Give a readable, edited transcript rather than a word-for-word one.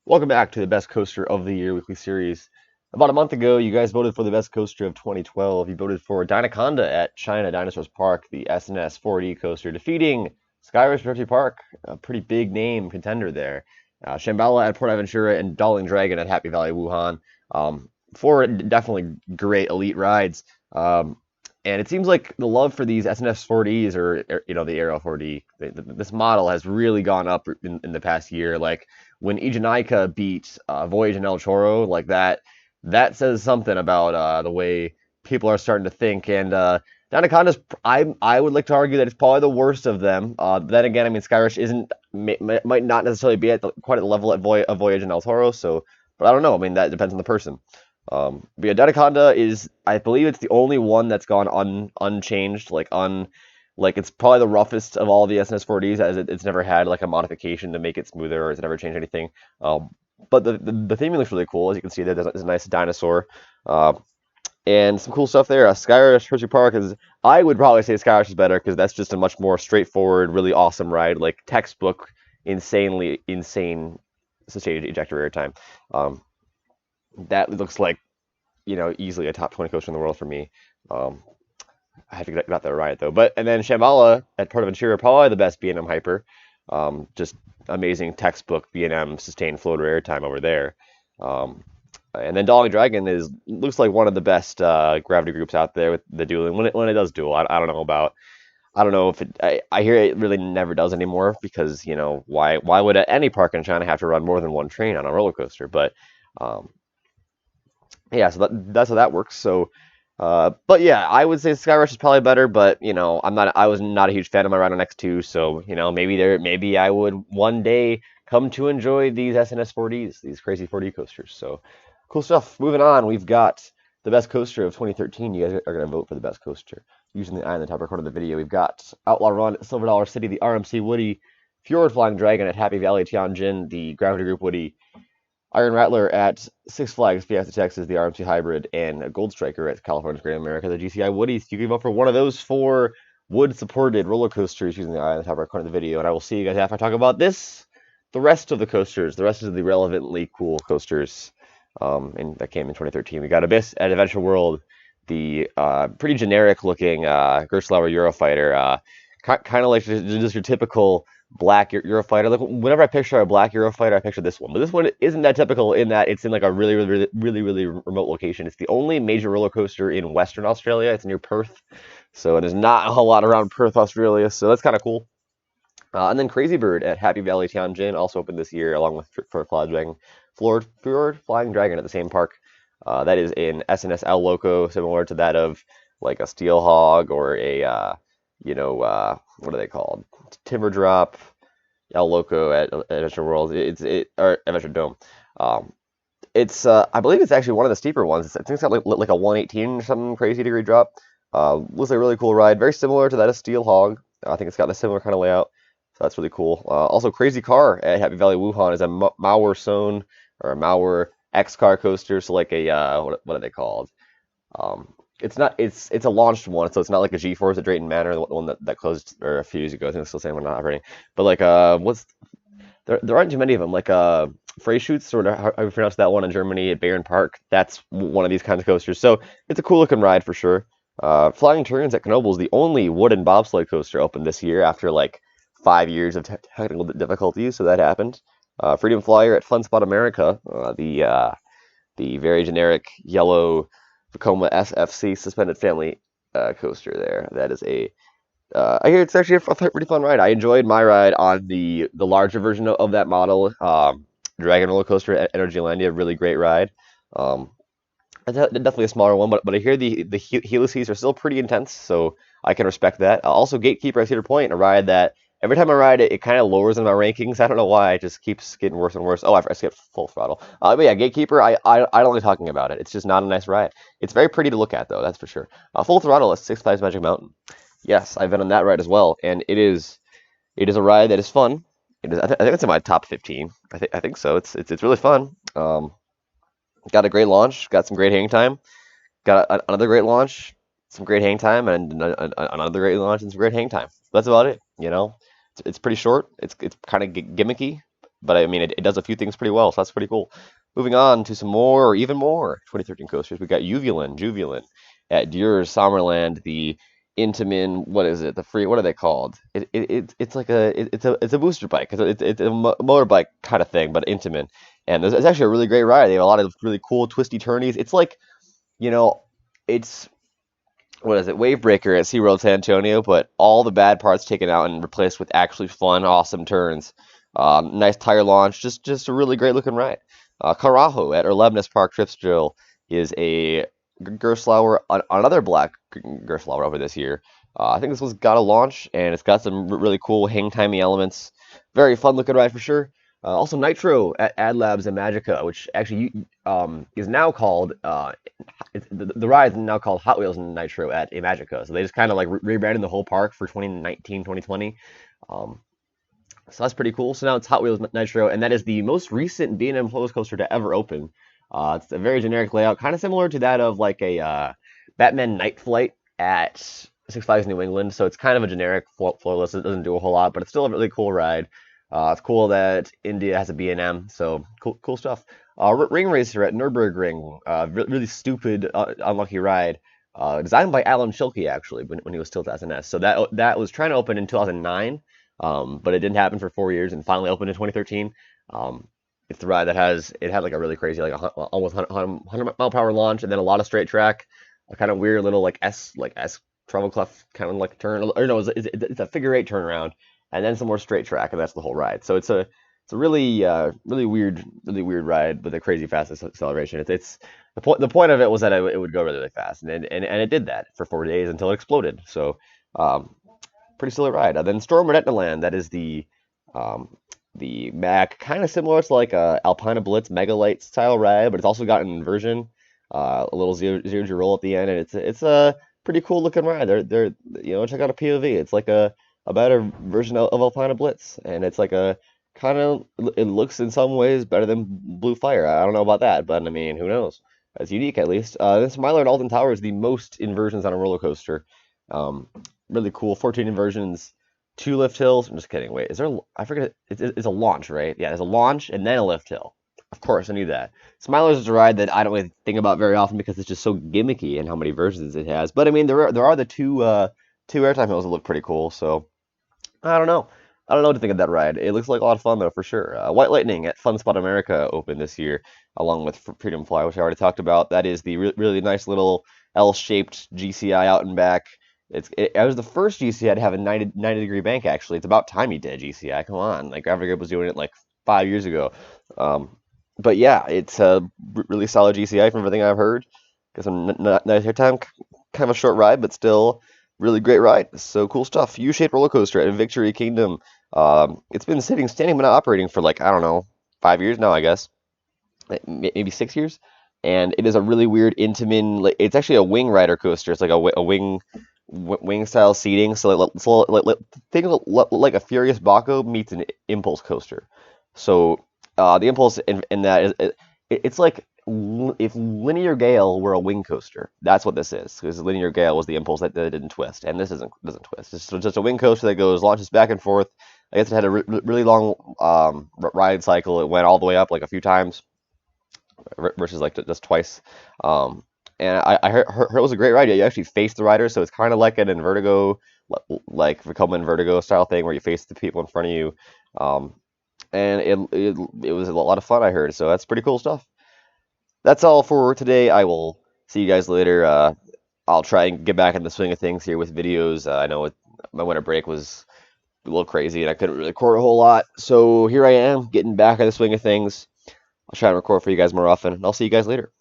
Welcome back to the Best Coaster of the Year weekly series. About a month ago, you guys voted for the best coaster of 2012. You voted for Dynaconda at China Dinosaurs Park, the SNS 4D coaster, defeating Skyrush River Park, a pretty big name contender there. Shambhala at Port Aventura and Darling Dragon at Happy Valley Wuhan. Four definitely great elite rides. And it seems like the love for these SNS 4Ds or the Aero 4D, this model has really gone up in the past year. Like when Ijanika beat Voyage and El Choro, like that says something about the way people are starting to think. And Danaconda's, I would like to argue that it's probably the worst of them. Then again, I mean, Skyrush isn't might not necessarily be quite at the level of Voyage and El Toro, so but I don't know. I mean, that depends on the person. But yeah, Dataconda is, I believe it's the only one that's gone unchanged, like it's probably the roughest of all the SNS4Ds, as it's never had like a modification to make it smoother, or it's never changed anything. But the theming looks really cool, as you can see. There's a nice dinosaur, uh, and some cool stuff there. Skyrush Hershey Park is, I would probably say Skyrush is better because that's just a much more straightforward, really awesome ride, like textbook, insanely insane sustained ejector airtime. Um, that looks like easily a top 20 coaster in the world for me. Um, I have to get that right though. But and then Shambhala at Port Aventura, probably the best B&M hyper. Just amazing textbook B&M sustained floater airtime over there. Um, and then Darling Dragon looks like one of the best gravity groups out there with the dueling when it does duel. I don't know about. I don't know if I hear it really never does anymore because why would any park in China have to run more than one train on a roller coaster? But um, yeah, so that's how that works. So, but yeah, I would say Skyrush is probably better, but I was not a huge fan of my Rhino X2, so maybe I would one day come to enjoy these SNS 4Ds, these crazy 4D coasters. So, cool stuff. Moving on, we've got the best coaster of 2013. You guys are gonna vote for the best coaster using the eye in the top right corner of the video. We've got Outlaw Run at Silver Dollar City, the RMC Woody, Fjord Flying Dragon at Happy Valley Tianjin, the Gravity Group Woody. Iron Rattler at Six Flags Fiesta Texas, the RMC Hybrid, and Gold Striker at California's Great America, the GCI Woodies. You can vote for one of those four wood-supported roller coasters using the eye on the top right corner of the video, and I will see you guys after I talk about the rest of the coasters, the rest of the relevantly cool coasters, and that came in 2013. We got Abyss at Adventure World, the pretty generic-looking Gerstlauer Eurofighter, kind of like just your typical black Eurofighter. Like whenever I picture a black Eurofighter, I picture this one. But this one isn't that typical in that it's in like a really remote location. It's the only major roller coaster in Western Australia. It's near Perth, so there's not a whole lot around Perth, Australia. So that's kind of cool. And then Crazy Bird at Happy Valley Tianjin also opened this year, along with Fjord Flying Dragon at the same park. That is an SNSL loco, similar to that of like a Steel Hog or a what are they called? Timber Drop, El Loco at Adventure World. Or Adventure Dome. Um, it's I believe it's actually one of the steeper ones. I think it's got like a 118 or something crazy degree drop. Looks like a really cool ride. Very similar to that of Steel Hog. I think it's got a similar kind of layout. So that's really cool. Also, Crazy Car at Happy Valley Wuhan is a Mauer Zone or a Mauer X Car coaster. So like a what are they called? It's not. It's a launched one, so it's not like a G-Force at Drayton Manor, the one that closed or a few years ago. I think it's still saying we're not operating. But like, what's there aren't too many of them. Like Freischütz, or how you pronounce that one in Germany at Bayern Park. That's one of these kinds of coasters. So it's a cool looking ride for sure. Flying Turns at Knoebel is the only wooden bobsled coaster opened this year after like 5 years of technical difficulties. So that happened. Freedom Flyer at Fun Spot America, the very generic yellow Vekoma SFC suspended family coaster there. That is I hear it's actually a pretty fun ride. I enjoyed my ride on the larger version of that model, Dragon Roller Coaster at Energylandia. Really great ride. Um, Definitely a smaller one, but I hear the helices are still pretty intense, so I can respect that. Also, Gatekeeper at Cedar Point, a ride that every time I ride it, it kind of lowers in my rankings. I don't know why. It just keeps getting worse and worse. Oh, I skipped Full Throttle. But yeah, Gatekeeper, I don't like talking about it. It's just not a nice ride. It's very pretty to look at, though, that's for sure. Full Throttle at Six Flags Magic Mountain. Yes, I've been on that ride as well, and it is a ride that is fun. It is, I think it's in my top 15. I think so. It's really fun. Got a great launch. Got some great hang time. Got another great launch, some great hang time, and another great launch and some great hang time. That's about it. It's pretty short. It's kind of gimmicky, but I mean, it does a few things pretty well, so that's pretty cool. Moving on to some more, or even more, 2013 coasters. We got Uvulin at Dürr Sommerland, the Intamin, what is it? The free, what are they called? It's like it's a booster bike. It's a motorbike kind of thing, but Intamin. And it's actually a really great ride. They have a lot of really cool twisty turnies. It's like, you know, it's what is it, Wavebreaker at SeaWorld San Antonio, but all the bad parts taken out and replaced with actually fun, awesome turns. Nice tire launch, just a really great looking ride. Carajo at Erlebnis Park Tripsdrill is a Gerstlauer, another black Gerstlauer over this year. I think this one's got a launch, and it's got some really cool hang timey elements. Very fun looking ride for sure. Also Nitro at Ad Labs and Magica, which actually is now called the ride is now called Hot Wheels Nitro at Imagica. So they just kind of like rebranded the whole park for 2019, 2020. Um, so that's pretty cool. So now it's Hot Wheels Nitro, and that is the most recent B&M roller coaster to ever open. It's a very generic layout, kind of similar to that of like a Batman Night Flight at Six Flags New England. So it's kind of a generic floorless. It doesn't do a whole lot, but it's still a really cool ride. It's cool that India has a B&M, so cool stuff. Ring Racer at Nürburgring, really stupid, unlucky ride. Designed by Alan Schilke actually when he was still at SNS. So that was trying to open in 2009, but it didn't happen for 4 years and finally opened in 2013. It's the ride that had like a really crazy like almost 100 mile per hour launch and then a lot of straight track, a kind of weird little like S travel clef kind of like turn, or no, it's a figure eight turnaround and then some more straight track, and that's the whole ride. So it's a really really weird ride with a crazy fast acceleration. It's the point of it was that it would go really fast, and it did that for 4 days until it exploded. So pretty silly ride. Then Storm at Etnaland, that is the Mac, kind of similar to like a Alpina Blitz Megalite style ride, but it's also got an inversion, a little zero G roll at the end, and it's a pretty cool looking ride. They're check out a POV. It's like a better version of Alpina Blitz, and it's like a kind of it looks in some ways better than Blue Fire. I don't know about that, but I mean, who knows? It's unique at least. This Smiler at Alton Tower is the most inversions on a roller coaster. Um, Really cool. 14 inversions, two lift hills. I'm just kidding. Wait, is there? I forget. It's a launch, right? Yeah, there's a launch and then a lift hill. Of course, I knew that. Smilers is a ride that I don't really think about very often because it's just so gimmicky and how many versions it has. But I mean, there are the two airtime hills that look pretty cool. So I don't know. I don't know what to think of that ride. It looks like a lot of fun though, for sure. White Lightning at Fun Spot America opened this year, along with Freedom Fly, which I already talked about. That is the really nice little L-shaped GCI out and back. It was the first GCI to have a 90-degree bank. Actually, it's about time he did GCI. Come on, like Gravity Grip was doing it like 5 years ago. But yeah, it's a really solid GCI from everything I've heard. Got some nice airtime, kind of a short ride, but still really great ride. So cool stuff. U-shaped roller coaster at Victory Kingdom. It's been standing but not operating for like I don't know 5 years now, I guess, maybe 6 years. And it is a really weird Intamin. Like, it's actually a wing rider coaster. It's like a wing style seating. Think of like a Furious Baco meets an Impulse coaster. So the Impulse in that is it's like if Linear Gale were a wing coaster. That's what this is. Because Linear Gale was the Impulse that didn't twist, and this doesn't twist. It's just a wing coaster that launches back and forth. I guess it had a really long ride cycle. It went all the way up like a few times versus like just twice. Um, and I heard it was a great ride. Yeah, you actually face the rider, so it's kind of like an Invertigo, like Vekoma Invertigo style thing where you face the people in front of you. Um, and it was a lot of fun, I heard. So that's pretty cool stuff. That's all for today. I will see you guys later. I'll try and get back in the swing of things here with videos. I know my winter break was a little crazy and I couldn't really record a whole lot. So here I am, getting back in the swing of things. I'll try and record for you guys more often. And I'll see you guys later.